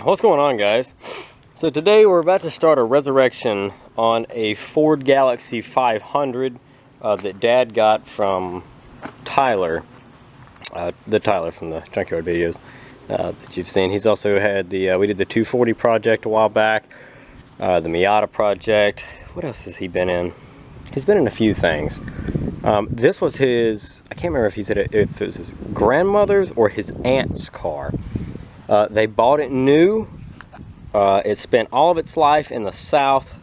What's going on, guys? So today we're about to start a resurrection on a Ford Galaxie 500 that Dad got from Tyler, the Tyler from the Junkyard videos that you've seen. He's also had the, we did the 240 project a while back, the Miata project. What else has he been in? He's been in a few things. This was his, I can't remember if he said if it was his grandmother's or his aunt's car. They bought it new. It spent all of its life in the South.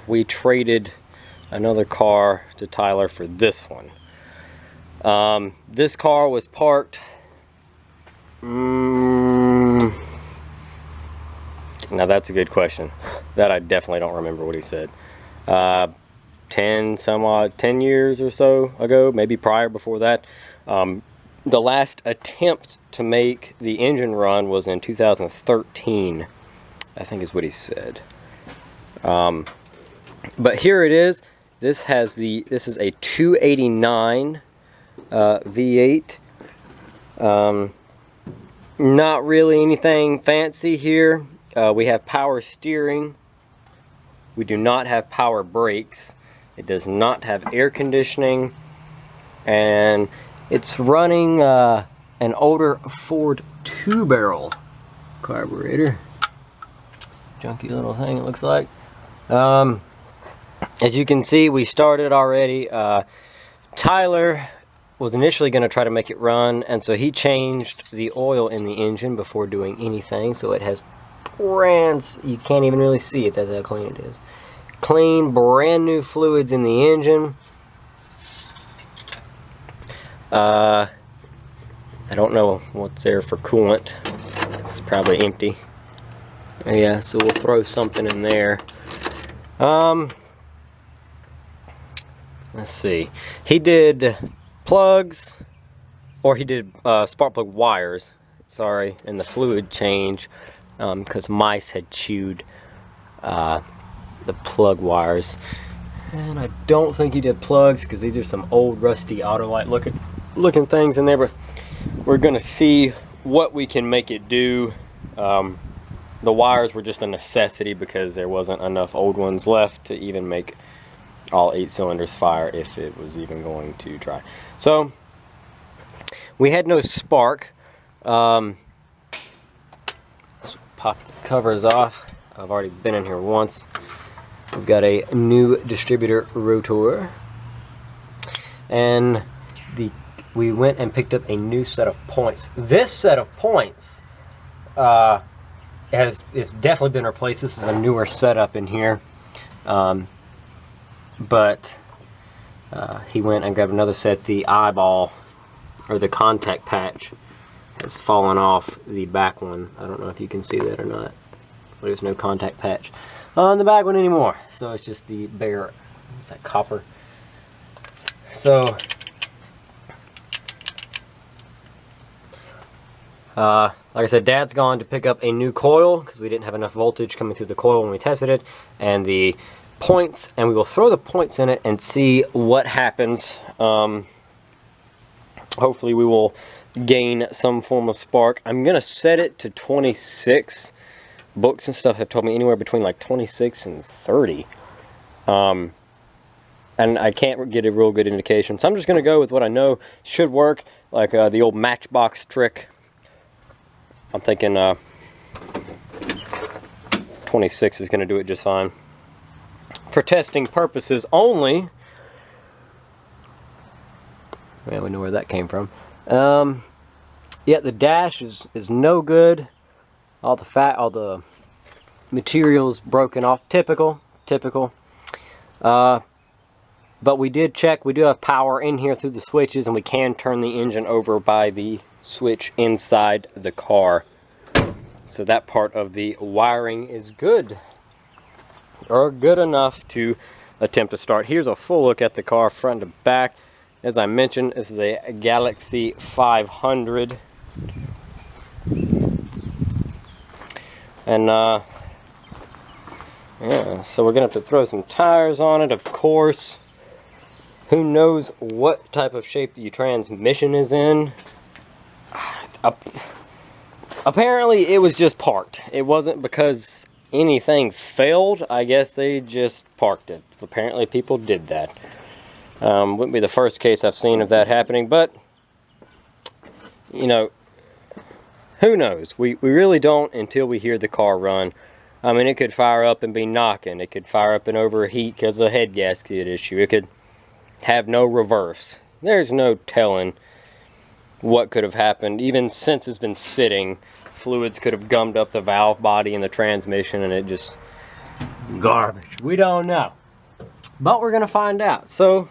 We traded another car to Tyler for this one. This car was parked. Now that's a good question. That I definitely don't remember what he said. 10 years or so ago, maybe prior before that. The last attempt to make the engine run was in 2013, I think is what he said. But here it is. This is a 289 V8. Not really anything fancy here. We have power steering. We do not have power brakes. It does not have air conditioning, and it's running an older Ford 2-barrel carburetor. Junky little thing, it looks like. As you can see, we started already. Tyler was initially going to try to make it run, and so he changed the oil in the engine before doing anything, so it has you can't even really see it. That's how clean it is. Clean, brand new fluids in the engine. I don't know what's there for coolant. It's probably empty. Yeah, so we'll throw something in there. Let's see. He did plugs, or he did spark plug wires. Sorry, and the fluid change because mice had chewed the plug wires. And I don't think he did plugs because these are some old rusty Autolite looking things in there, but we're gonna see what we can make it do. The wires were just a necessity because there wasn't enough old ones left to even make all 8 cylinders fire if it was even going to try. So we had no spark. Let's pop the covers off. I've already been in here once. We've got a new distributor rotor, and we went and picked up a new set of points. This set of points has definitely been replaced. This is a newer setup in here, but he went and grabbed another set. The eyeball, or the contact patch, has fallen off the back one. I don't know if you can see that or not. There's no contact patch on the back one anymore, so it's just the bare, what's that, copper. So like I said, Dad's gone to pick up a new coil because we didn't have enough voltage coming through the coil when we tested it, and the points, and we will throw the points in it and see what happens. Hopefully we will gain some form of spark. I'm gonna set it to 26. Books and stuff have told me anywhere between like 26 and 30. And I can't get a real good indication. So I'm just going to go with what I know should work, like the old matchbox trick. I'm thinking 26 is going to do it just fine. For testing purposes only. Well, we know where that came from. Yeah, the dash is no good. All the materials broken off. Typical. But we did check. We do have power in here through the switches, and we can turn the engine over by the switch inside the car. So that part of the wiring is good, or good enough to attempt to start. Here's a full look at the car front to back. As I mentioned, this is a Galaxie 500. And yeah, so we're gonna have to throw some tires on it, of course. Who knows what type of shape the transmission is in. A apparently it was just parked. It wasn't because anything failed. I guess they just parked it. Apparently people did that. Wouldn't be the first case I've seen of that happening, but you know, who knows? We really don't until we hear the car run. I mean, it could fire up and be knocking. It could fire up and overheat because of a head gasket issue. It could have no reverse. There's no telling what could have happened. Even since it's been sitting, fluids could have gummed up the valve body and the transmission, and it just garbage. We don't know, but we're gonna find out. So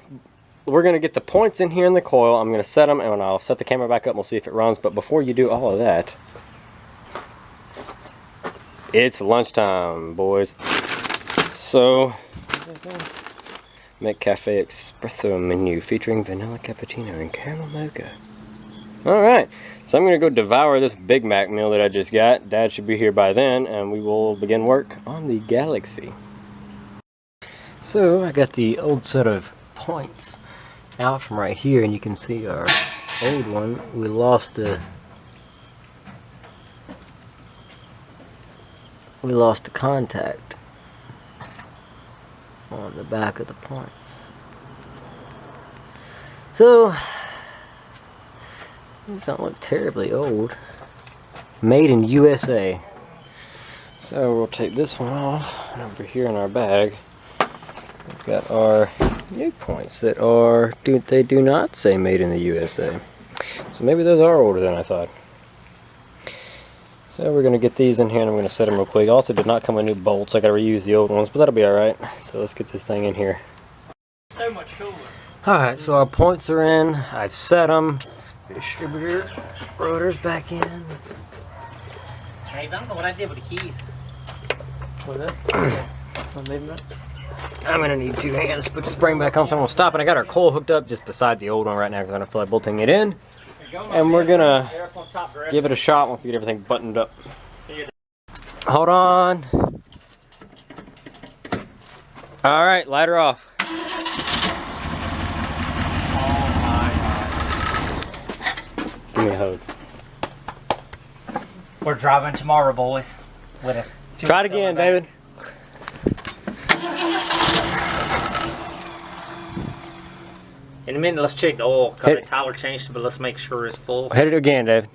we're gonna get the points in here in the coil. I'm gonna set them, and I'll set the camera back up and we'll see if it runs. But before you do all of that, it's lunchtime, boys. So McCafe Espresso menu featuring vanilla cappuccino and caramel mocha. Alright, so I'm going to go devour this Big Mac meal that I just got. Dad should be here by then, and we will begin work on the Galaxie. So I got the old set of points out from right here, and you can see our old one. We lost the contact on the back of the points. So these don't look terribly old. Made in USA. So we'll take this one off, and over here in our bag we've got our new points that are, they do not say made in the USA. So maybe those are older than I thought. So we're going to get these in here and I'm going to set them real quick. Also did not come with new bolts. I got to reuse the old ones, but that'll be alright. So let's get this thing in here. So much cooler. Alright, so our points are in. I've set them. Distributor rotor's back in. Hey, I don't know what I did with the keys. What is that? I'm going to need two hands to put the spring back on, so I'm going to stop it. I got our coil hooked up just beside the old one right now because I don't feel like bolting it in. And we're going to give it a shot once we get everything buttoned up. Hold on. Alright, light her off. Give me a hose. We're driving tomorrow, boys. With a Try it again, David. In a minute, let's check the oil. Tyler changed it, but let's make sure it's full. Hit it again, David.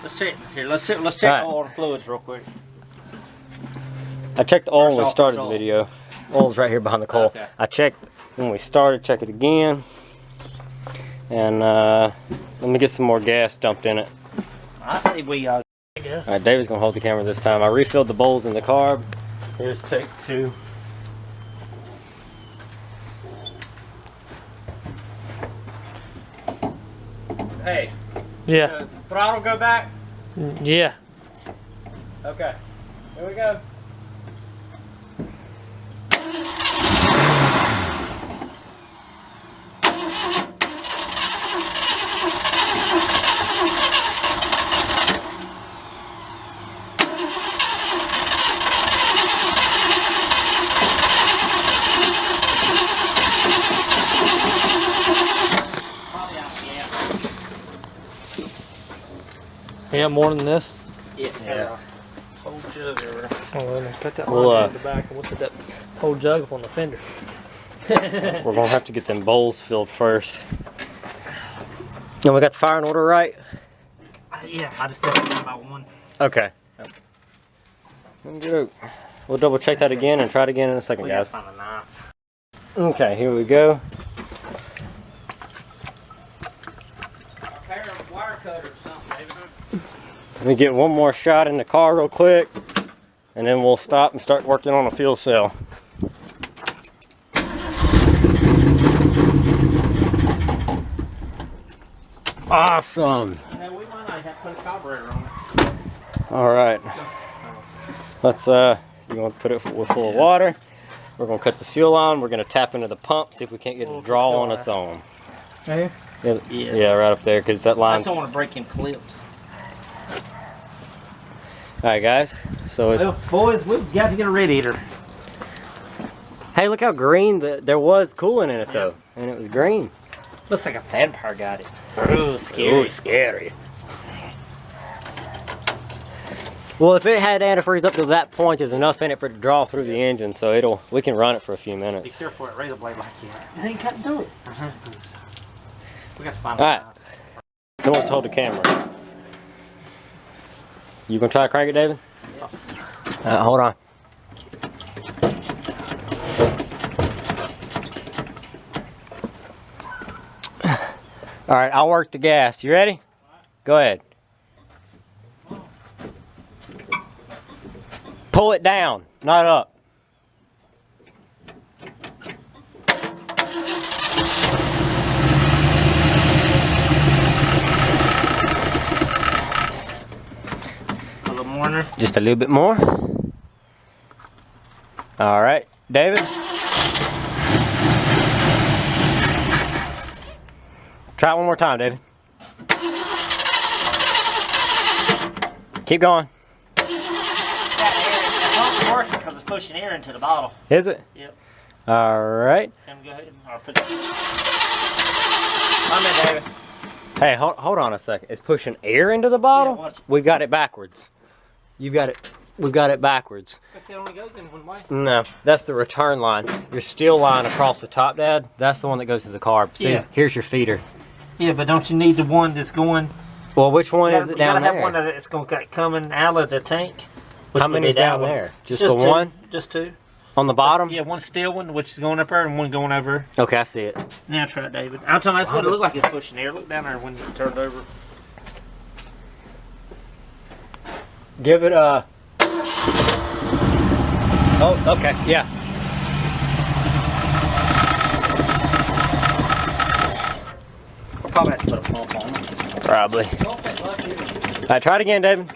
Let's check. Here, let's check right. the oil and fluids real quick. I checked the oil when we started the video. Oil's right here behind the coil. Okay. I checked when we started, check it again. And let me get some more gas dumped in it. I say we Alright, David's gonna hold the camera this time. I refilled the bowls in the carb. Here's take two. Hey. Yeah. Throttle go back? Yeah. Okay. Here we go. Yeah, more than this. Yeah. Whole jug or Cut that Well, line in the back and we'll put that whole jug up on the fender. We're gonna have to get them bowls filled first. And we got the firing order right? yeah, I just did it about one. Okay. We'll double check that again and try it again in a second, We gotta guys. find a knife. Okay, here we go. A pair of wire cutters or something, David. Let me get one more shot in the car real quick, and then we'll stop and start working on a fuel cell. Awesome. You know, we might not have to put a carburetor on it. All right. Let's you want to put it full of water. We're gonna cut the fuel on. We're gonna tap into the pump, see if we can't get it to draw on its own. Right here? Yeah, right up there, because that I line's... just don't want to break him clips. Alright guys, so it's... Well, boys, we've got to get a radiator. Hey, look how green there was coolant in it though. And it was green. Looks like a vampire got it. Ooh, scary. Ooh, scary. Well, if it had antifreeze up to that point, there's enough in it for it to draw through the engine, so we can run it for a few Be minutes. careful with that razor blade like that. It ain't cutting through it. We got to find All right. No one's told the camera. You gonna try to crank it, David? Yeah. Hold on. All right, I'll work the gas. You ready? Go ahead. Pull it down, not up. A little more in there. Just a little bit more. All right, David. Try it one more time, David. Keep going. That air, because it's pushing air into the bottle. Is it? Yep. All right. Tim, go ahead. I'll put that. I'm in, David. Hey, hold on a second. It's pushing air into the bottle? Yeah, watch. We've got it backwards. We've got it backwards. It only goes in one way. No, that's the return line. Your steel line across the top, Dad, that's the one that goes to the carb. See, Yeah. here's your feeder. Yeah, but don't you need the one that's going? Well, which one is it You down gotta have there? one that's going to coming out of the tank. Which How would many's be that down one. there? Just Just the two. one? Just two. On the bottom? Yeah, one steel one, which is going up there, and one going over. Okay, I see it. Now try it, David. I'm telling you, that's what it looked like. It's pushing air. Look down there when you turn it over. Give it a... Oh, okay, yeah. We'll probably have to put a pump on it. Probably. All right, try it again, David.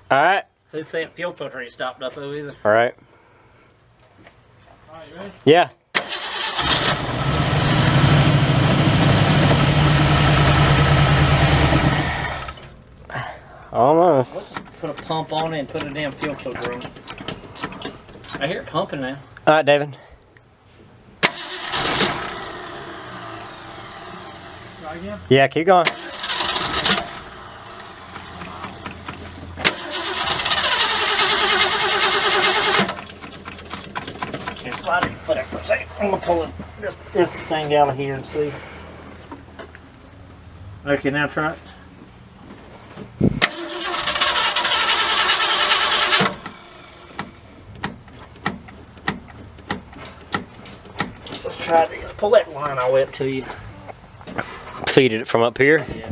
All right. Who's saying fuel filter ain't stopped up though either? All right. All right, you ready? Yeah. Almost. Let's put a pump on it and put a damn fuel filter on it. I hear it pumping now. All right, David. Try again. Yeah, keep going. Here, slide your foot out for a second. I'm gonna pull this thing out of here and see. Okay, now try it. Let's try to pull that line all the way up to you. Feeded it from up here. Yeah.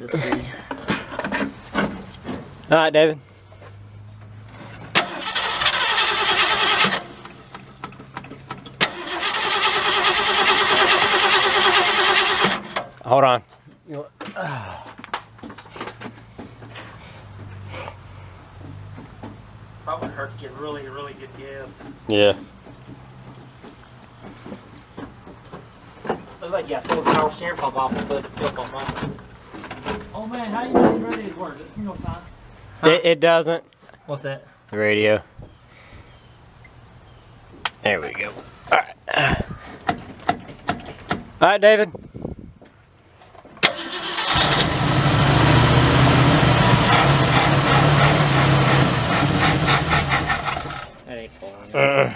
Let's see. All right, David. Hold on. Probably hurt to get really, really good gas. Yeah. Looks like you got to pull the power steering pump off and put the fuel pump on. Oh man, how you know ready to work? It's no time. Huh? It doesn't. What's that? The radio. There we go. All right. All right, David. That ain't pulling.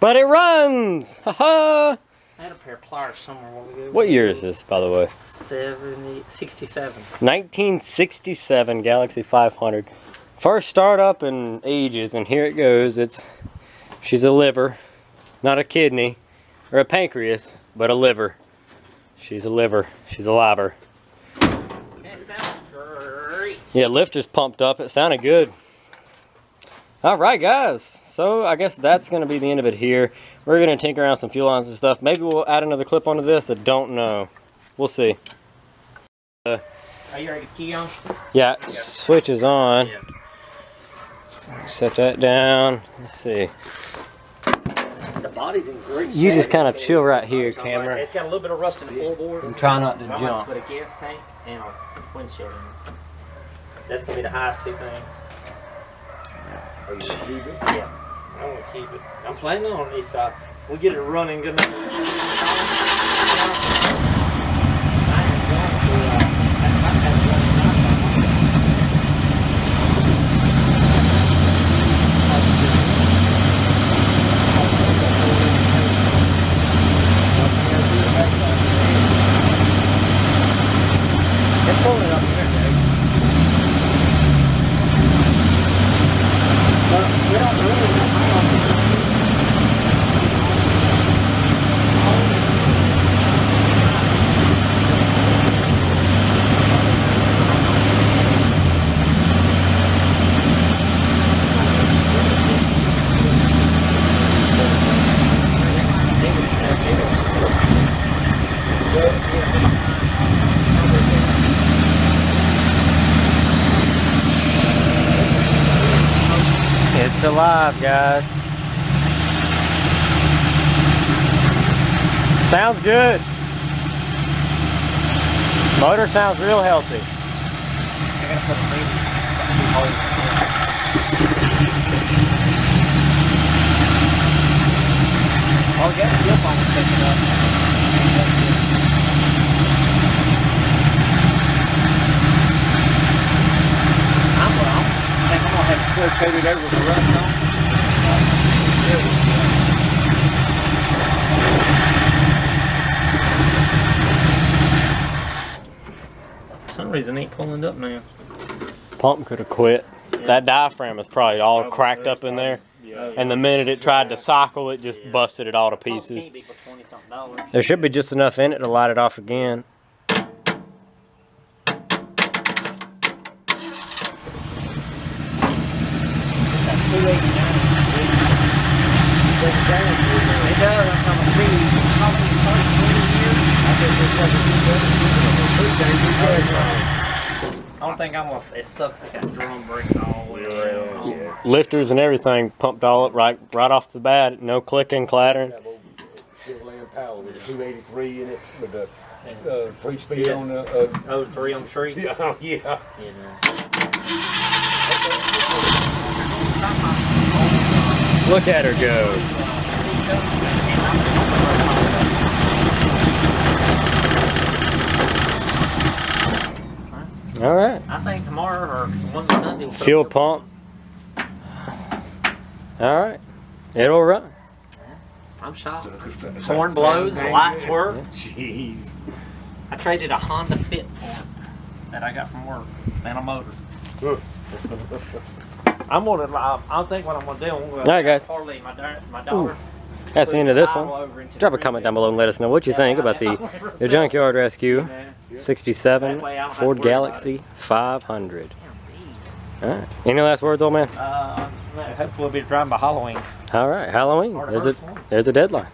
But it runs! Ha-ha! I had a pair of pliers somewhere while we go. What year is this, by the way? 67. 1967 Galaxie 500. First startup in ages, and here it goes. She's a liver, not a kidney, or a pancreas, but a liver. She's a liver. She's a liver. That sounds great. Yeah, lift just pumped up. It sounded good. All right, guys. So I guess that's going to be the end of it here. We're going to tinker around some fuel lines and stuff. Maybe we'll add another clip onto this. I don't know. We'll see. Are you ready to key on? Yeah, switch is on. Yeah. Set that down. Let's see. The body's in great shape. You just kind of chill right here, camera. It's got a little bit of rust in the floorboard. And try not to I'm jump. gonna put a gas tank and a windshield in it. That's gonna be the highest two things. Are you gonna leave it? Yeah. I want to keep it. I'm planning on if we get it running good enough. Pull it up here, Dave. But we don't really know how long it's going to be. It's alive, guys. Sounds good. Motor sounds real healthy. I gotta put a baby. Oh yeah, you'll probably pick it up. I think I'm gonna have to clear coated over with the rust on. For some reason it ain't pulling up now. Pump could have quit. That diaphragm is probably all cracked up in there. And the minute it tried to cycle, it just busted it all to pieces. Can't be for $20-something. There should be just enough in it to light it off again. It does. I'm on the speed. Probably 20 years. I don't think I'm gonna. It sucks that that drum breaks all the way around. Yeah. Lifters and everything pumped all up right off the bat. No clicking, clattering. Chevrolet Impala with a 283 in it with a 3-speed on the. 03 on the tree. Yeah, yeah. Look at her go. All right. I think tomorrow or one Sunday. We'll Fuel pump. All right. It'll run. I'm shocked. Horn blows, lights work. Jeez. I traded a Honda Fit for it that I got from work and a motor. I'm gonna. I think what I'm gonna do. I'm gonna All right, guys. Parlay my daughter. That's the end of this one. Drop a comment down below and let us know what you think about the Junkyard Rescue 67 Ford Galaxie 500. All right. Any last words, old man? Hopefully we'll be driving by Halloween. All right. Halloween. There's a deadline.